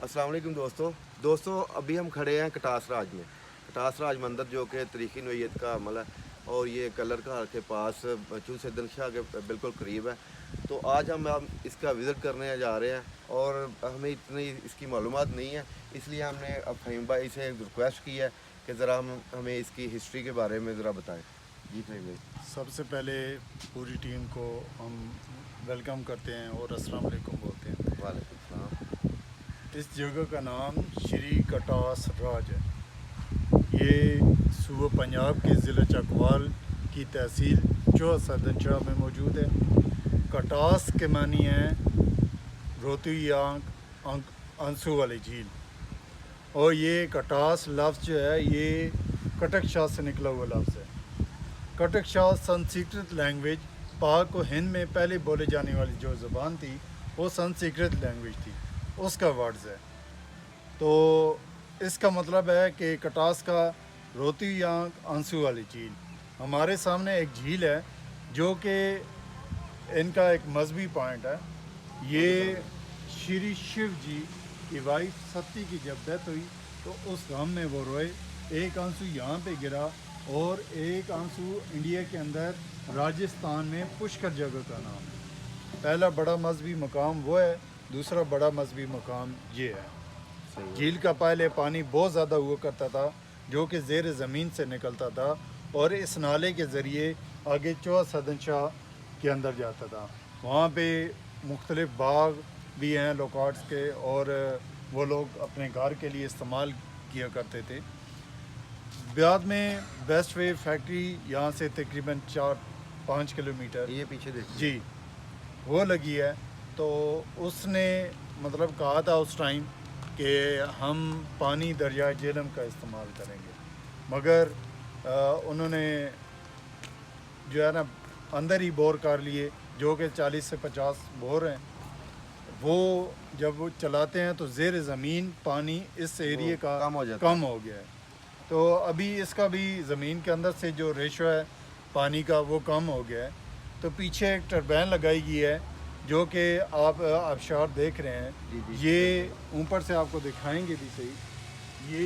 अस्सलाम वालेकुम दोस्तों अभी हम खड़े हैं कटास राज में। कटास राज मंदिर जो कि तारीख़ी नोयत का अमल है और ये कलर का के पास चूसे दिनशाह के बिल्कुल करीब है। तो आज हम इसका विज़िट करने जा रहे हैं और हमें इतनी इसकी मालूमात नहीं है, इसलिए हमने अब फ़हीम भाई से रिक्वेस्ट की है कि ज़रा हमें इसकी हिस्ट्री के बारे में ज़रा बताएँ। जी फ़हीम भाई। सबसे पहले पूरी टीम को हम वेलकम करते हैं और अस्सलाम वालेकुम बोलते हैं। वालेकुम सलाम। इस जगह का नाम श्री कटास राज है। ये सूबा पंजाब के ज़िला चकवाल की तहसील चौसा दिनशाह में मौजूद है। कटास के मानी है रोती आंख आंसू वाली झील, और ये कटास लफ्ज़ जो है ये कटक शाह से निकला हुआ लफ्ज़ है। कटक शाह संस्कृत लैंग्वेज पाक और हिंद में पहले बोले जाने वाली जो ज़बान थी वो संस्कृत लैंग्वेज थी, उसका वर्ड्स है। तो इसका मतलब है कि कटास का रोती आंख आंसू वाली झील। हमारे सामने एक झील है जो कि इनका एक मजहबी पॉइंट है। ये श्री शिव जी की वाइफ सती की जब डेथ हुई तो उस गम में वो रोए। एक आंसू यहाँ पे गिरा और एक आंसू इंडिया के अंदर राजस्थान में पुष्कर जगह का नाम है। पहला बड़ा मजहबी मकाम वो है, दूसरा बड़ा मजहबी मकाम ये है। झील का पहले पानी बहुत ज़्यादा हुआ करता था जो कि ज़ेर ज़मीन से निकलता था और इस नाले के ज़रिए आगे चौसा दिनशाह के अंदर जाता था। वहाँ पे मुख्तलिफ बाग भी हैं लोकार्ड्स के, और वो लोग अपने घर के लिए इस्तेमाल किया करते थे। बाद में बेस्ट वे फैक्ट्री यहाँ से तकरीबन 4-5 किलोमीटर ये पीछे देखिए जी वो लगी है। तो उसने मतलब कहा था उस टाइम कि हम पानी दरिया झेलम का इस्तेमाल करेंगे, मगर उन्होंने जो है ना अंदर ही बोर कर लिए जो कि 40 से 50 बोर हैं। वो जब वो चलाते हैं तो ज़ेर ज़मीन पानी इस एरिए का कम हो गया है। तो अभी इसका भी ज़मीन के अंदर से जो रेशो है पानी का वो कम हो गया है। तो पीछे एक टरबाइन लगाई गई है जो कि आप आबशार देख रहे हैं। ये ऊपर से आपको दिखाएंगे भी सही, ये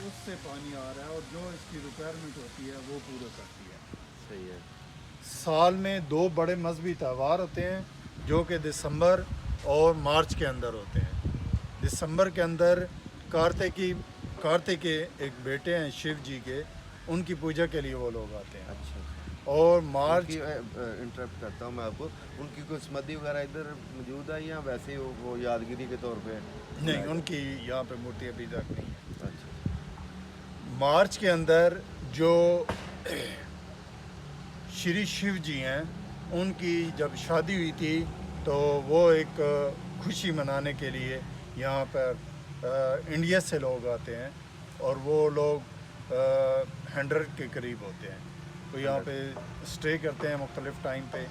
उससे पानी आ रहा है और जो इसकी रिक्वायरमेंट होती है वो पूरा करती है। सही है। साल में 2 बड़े मजहबी त्यौहार होते हैं जो कि दिसंबर और मार्च के अंदर होते हैं। दिसंबर के अंदर कार्तिक के एक बेटे हैं शिव जी के, उनकी पूजा के लिए वो लोग आते हैं। अच्छा। और मार्च इंटरप्ट करता हूँ मैं आपको, उनकी कोई समाधि वगैरह इधर मौजूद है या वैसे ही वो यादगिरी के तौर पे? नहीं, उनकी यहाँ पे मूर्ति अभी तक नहीं है। अच्छा। मार्च के अंदर जो श्री शिव जी हैं उनकी जब शादी हुई थी तो वो एक खुशी मनाने के लिए यहाँ पर इंडिया से लोग आते हैं और वो लोग 100 के करीब होते हैं। तो यहाँ पे स्टे करते हैं मुख्तलिफ़ टाइम पे,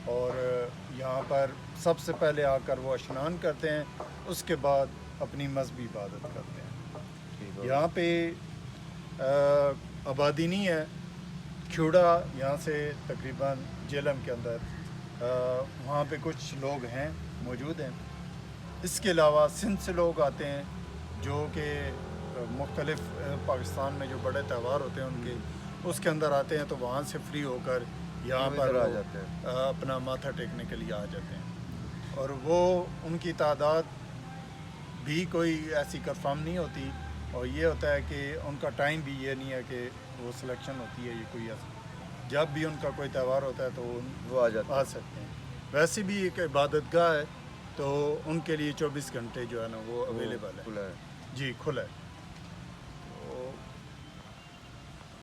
और यहाँ पर सबसे पहले आकर वो स्नान करते हैं, उसके बाद अपनी मजहबी इबादत करते हैं। यहाँ पे आबादी नहीं है। खेड़ा यहाँ से तकरीबन झेलम के अंदर वहाँ पे कुछ लोग हैं मौजूद हैं। इसके अलावा सिंध से लोग आते हैं जो कि मुख्तलिफ़ पाकिस्तान में जो बड़े त्यौहार होते हैं उनके उसके अंदर आते हैं, तो वहाँ से फ्री होकर यहाँ पर आ जाते हैं, अपना माथा टेकने के लिए आ जाते हैं। और वो उनकी तादाद भी कोई ऐसी कंफर्म नहीं होती, और ये होता है कि उनका टाइम भी ये नहीं है कि वो सिलेक्शन होती है। ये कोई जब भी उनका कोई त्यौहार होता है तो वो आ सकते हैं। वैसे भी एक इबादतगाह है तो उनके लिए 24 घंटे जो है ना वो अवेलेबल है। खुला है जी खुला है। तो